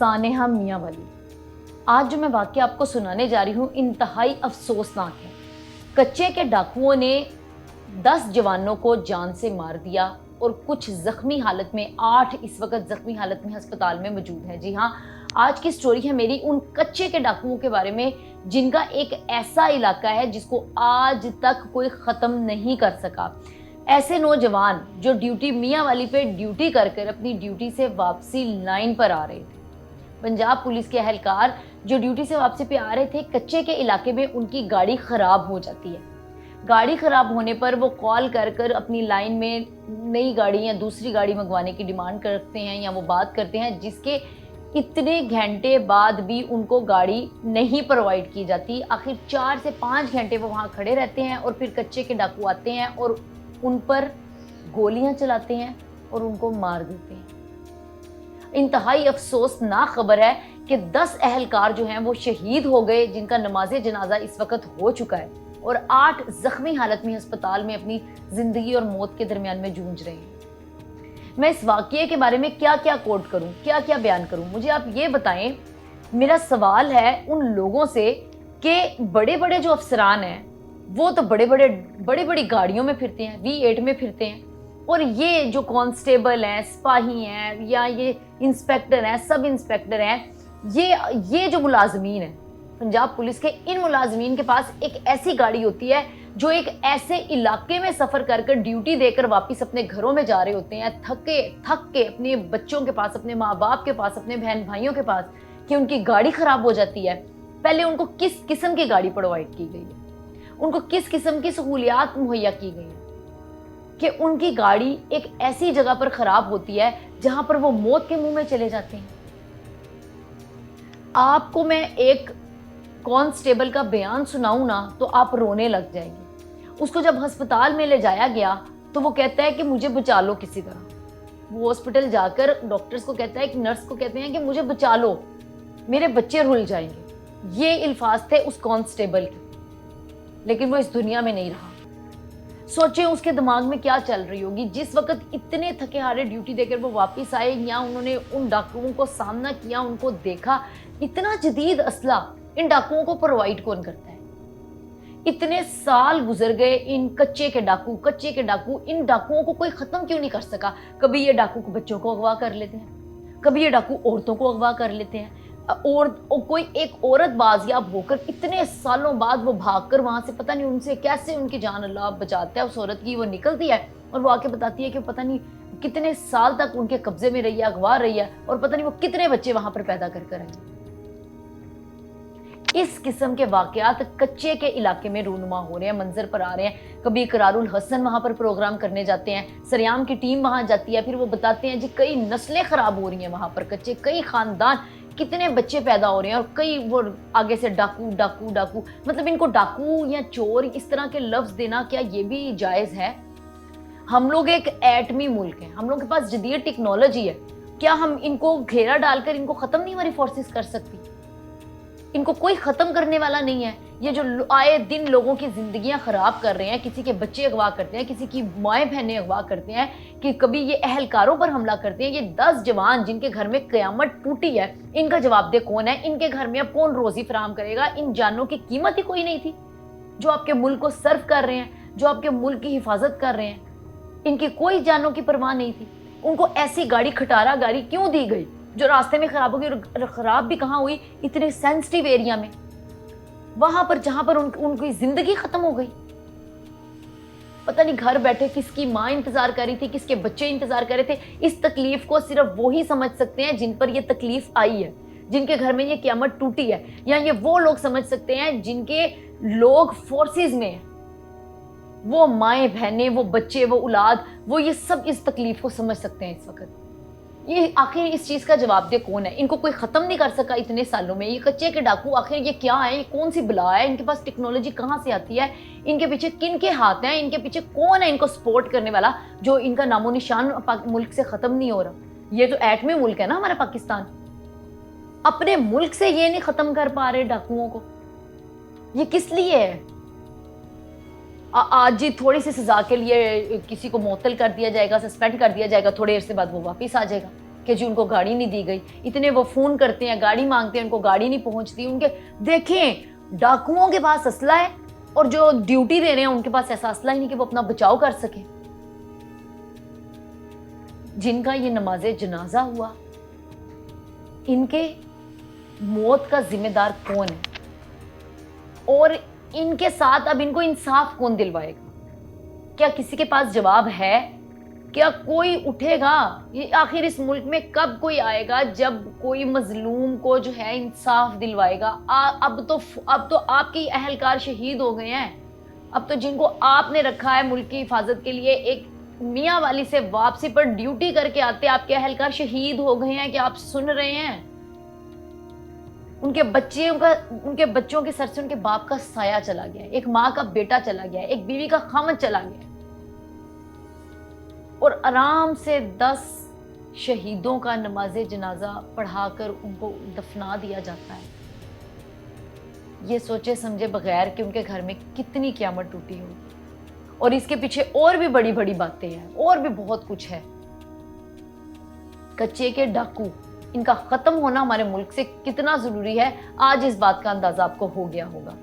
سانحہ میاں والی۔ آج جو میں واقعہ آپ کو سنانے جا رہی ہوں انتہائی افسوسناک ہے۔ کچے کے ڈاکوؤں نے 10 جوانوں کو جان سے مار دیا اور کچھ زخمی حالت میں 8 اس وقت زخمی حالت میں ہسپتال میں موجود ہیں۔ جی ہاں، آج کی سٹوری ہے میری ان کچے کے ڈاکوؤں کے بارے میں جن کا ایک ایسا علاقہ ہے جس کو آج تک کوئی ختم نہیں کر سکا۔ ایسے نوجوان جو ڈیوٹی میاں والی پہ ڈیوٹی کر کر اپنی ڈیوٹی سے واپسی لائن پر آ رہے تھے۔ پنجاب پولیس کے اہلکار جو ڈیوٹی سے واپسی پہ آ رہے تھے، کچے کے علاقے میں ان کی گاڑی خراب ہو جاتی ہے۔ گاڑی خراب ہونے پر وہ کال کر کر اپنی لائن میں نئی گاڑی یا دوسری گاڑی منگوانے کی ڈیمانڈ کرتے ہیں یا وہ بات کرتے ہیں، جس کے اتنے گھنٹے بعد بھی ان کو گاڑی نہیں پرووائڈ کی جاتی۔ آخر 4 سے 5 گھنٹے وہ وہاں کھڑے رہتے ہیں اور پھر کچے کے ڈاکو آتے ہیں اور ان پر گولیاں چلاتے ہیں اور ان کو مار دیتے ہیں۔ انتہائی افسوسناک خبر ہے کہ 10 اہلکار جو ہیں وہ شہید ہو گئے، جن کا نماز جنازہ اس وقت ہو چکا ہے، اور 8 زخمی حالت میں ہسپتال میں اپنی زندگی اور موت کے درمیان میں جونج رہے ہیں۔ میں اس واقعے کے بارے میں کیا کیا کوٹ کروں، کیا کیا بیان کروں، مجھے آپ یہ بتائیں۔ میرا سوال ہے ان لوگوں سے کہ بڑے بڑے جو افسران ہیں وہ تو بڑی گاڑیوں میں پھرتے ہیں، V8 میں پھرتے ہیں، اور یہ جو کانسٹیبل ہیں، سپاہی ہیں یا یہ انسپیکٹر ہیں، سب انسپیکٹر ہیں، یہ جو ملازمین ہیں پنجاب پولیس کے، ان ملازمین کے پاس ایک ایسی گاڑی ہوتی ہے جو ایک ایسے علاقے میں سفر کر کر ڈیوٹی دے کر واپس اپنے گھروں میں جا رہے ہوتے ہیں، تھک کے اپنے بچوں کے پاس، اپنے ماں باپ کے پاس، اپنے بہن بھائیوں کے پاس، کہ ان کی گاڑی خراب ہو جاتی ہے۔ پہلے ان کو کس قسم کی گاڑی پرووائڈ کی گئی ہے، ان کو کس قسم کی سہولیات مہیا کی گئی ہیں کہ ان کی گاڑی ایک ایسی جگہ پر خراب ہوتی ہے جہاں پر وہ موت کے منہ میں چلے جاتے ہیں۔ آپ کو میں ایک کانسٹیبل کا بیان سناؤں نا تو آپ رونے لگ جائیں گے۔ اس کو جب ہسپتال میں لے جایا گیا تو وہ کہتا ہے کہ مجھے بچا لو کسی طرح۔ وہ ہسپتال جا کر ڈاکٹرز کو کہتا ہے، ایک نرس کو کہتے ہیں کہ مجھے بچا لو، میرے بچے رل جائیں گے۔ یہ الفاظ تھے اس کانسٹیبل کے، لیکن وہ اس دنیا میں نہیں رہا۔ سوچیں اس کے دماغ میں کیا چل رہی ہوگی جس وقت اتنے تھکے ہارے ڈیوٹی دے کر وہ واپس آئے، یا انہوں نے ان ڈاکوؤں کو سامنا کیا، ان کو دیکھا۔ اتنا جدید اسلحہ ان ڈاکوؤں کو پرووائڈ کون کرتا ہے؟ اتنے سال گزر گئے، ان کچے کے ڈاکو ان ڈاکوؤں کو کوئی ختم کیوں نہیں کر سکا؟ کبھی یہ ڈاکو بچوں کو اغوا کر لیتے ہیں، کبھی یہ ڈاکو عورتوں کو اغوا کر لیتے ہیں، اور کوئی ایک عورت بازیاب ہو کر اتنے سالوں بعد وہ بھاگ کر وہاں سے، پتہ نہیں ان سے کیسے ان کی جان اللہ بچاتا ہے اس عورت کی، وہ نکلتی ہے اور وہ آ کے بتاتی ہے کہ پتہ نہیں کتنے سال تک ان کے قبضے میں رہی ہے، اغوا رہی ہے، اور پتہ نہیں وہ کتنے بچے وہاں پر پیدا کر کر آئے۔ اس قسم کے واقعات کچے کے علاقے میں رونما ہو رہے ہیں، منظر پر آ رہے ہیں۔ کبھی اقرار الحسن وہاں پر پروگرام کرنے جاتے ہیں، سریام کی ٹیم وہاں جاتی ہے، پھر وہ بتاتے ہیں جی کئی نسلیں خراب ہو رہی ہیں وہاں پر، کچے کئی خاندان، کتنے بچے پیدا ہو رہے ہیں، اور کئی وہ آگے سے ڈاکو ڈاکو ڈاکو، مطلب ان کو ڈاکو یا چور اس طرح کے لفظ دینا کیا یہ بھی جائز ہے؟ ہم لوگ ایک ایٹمی ملک ہیں، ہم لوگ کے پاس جدید ٹیکنالوجی ہے، کیا ہم ان کو گھیرا ڈال کر ان کو ختم نہیں ہماری فورسز کر سکتی؟ ان کو کوئی ختم کرنے والا نہیں ہے۔ یہ جو آئے دن لوگوں کی زندگیاں خراب کر رہے ہیں، کسی کے بچے اغوا کرتے ہیں، کسی کی مائیں بہنیں اغوا کرتے ہیں، کہ کبھی یہ اہلکاروں پر حملہ کرتے ہیں، یہ 10 جوان جن کے گھر میں قیامت ٹوٹی ہے، ان کا جواب دہ کون ہے؟ ان کے گھر میں اب کون روزی فراہم کرے گا؟ ان جانوں کی قیمت ہی کوئی نہیں تھی جو آپ کے ملک کو سرو کر رہے ہیں، جو آپ کے ملک کی حفاظت کر رہے ہیں، ان کی کوئی جانوں کی پرواہ نہیں تھی۔ ان کو ایسی گاڑی کھٹارا گاڑی کیوں دی گئی جو راستے میں خراب ہو گئی؟ اور خراب بھی کہاں ہوئی؟ اتنے سینسٹیو ایریا میں، وہاں پر جہاں پر ان کی زندگی ختم ہو گئی۔ پتہ نہیں گھر بیٹھے کس کی ماں انتظار کر رہی تھی، کس کے بچے انتظار کر رہے تھے۔ اس تکلیف کو صرف وہی سمجھ سکتے ہیں جن پر یہ تکلیف آئی ہے، جن کے گھر میں یہ قیامت ٹوٹی ہے، یا یہ وہ لوگ سمجھ سکتے ہیں جن کے لوگ فورسز میں ہیں، وہ مائیں بہنیں، وہ بچے، وہ اولاد، وہ یہ سب اس تکلیف کو سمجھ سکتے ہیں اس وقت۔ یہ آخر اس چیز کا جواب دہ کون ہے؟ ان کو کوئی ختم نہیں کر سکا اتنے سالوں میں؟ یہ کچے کے ڈاکو آخر یہ کیا ہے؟ یہ کون سی بلا ہے؟ ان کے پاس ٹیکنالوجی کہاں سے آتی ہے؟ ان کے پیچھے کن کے ہاتھ ہیں؟ ان کے پیچھے کون ہے ان کو سپورٹ کرنے والا جو ان کا نام و نشان ملک سے ختم نہیں ہو رہا؟ یہ تو ایٹمی ملک ہے نا ہمارا پاکستان، اپنے ملک سے یہ نہیں ختم کر پا رہے ڈاکوؤں کو۔ یہ کس لیے ہے؟ آج جی تھوڑی سی سزا کے لیے کسی کو معطل کر دیا جائے گا، سسپینڈ کر دیا جائے گا، تھوڑی دیر سے بعد وہ واپس آ جائے گا۔ کہ جی ان کو گاڑی نہیں دی گئی. اتنے وہ فون کرتے ہیں, گاڑی مانگتے ہیں, ان کو گاڑی نہیں پہنچتی. ان کے دیکھیں ڈاکوؤں کے پاس اسلحہ ہے اور جو ڈیوٹی دے رہے ہیں ان کے پاس ایسا اسلحہ ہی نہیں کہ وہ اپنا بچاؤ کر سکیں. جن کا یہ نماز جنازہ ہوا, ان کے موت کا ذمہ دار کون ہے, اور ان کے ساتھ اب ان کو انصاف کون دلوائے گا؟ کیا کسی کے پاس جواب ہے؟ کیا کوئی اٹھے گا؟ یہ آخر اس ملک میں کب کوئی آئے گا جب کوئی مظلوم کو جو ہے انصاف دلوائے گا؟ اب تو آپ کے اہلکار شہید ہو گئے ہیں. اب تو جن کو آپ نے رکھا ہے ملک کی حفاظت کے لیے, ایک میاں والی سے واپسی پر ڈیوٹی کر کے آتے, آپ کے اہلکار شہید ہو گئے ہیں. کہ آپ سن رہے ہیں؟ ان کے بچوں کے سر سے ان کے باپ کا سایہ چلا گیا ہے, ایک ماں کا بیٹا چلا گیا ہے, ایک بیوی کا خاوند چلا گیا ہے, اور آرام سے 10 شہیدوں کا نماز جنازہ پڑھا کر ان کو دفنا دیا جاتا ہے. یہ سوچے سمجھے بغیر کہ ان کے گھر میں کتنی قیامت ٹوٹی ہو. اور اس کے پیچھے اور بھی بڑی بڑی باتیں ہیں, اور بھی بہت کچھ ہے. کچے کے ڈاکو, ان کا ختم ہونا ہمارے ملک سے کتنا ضروری ہے, آج اس بات کا اندازہ آپ کو ہو گیا ہوگا.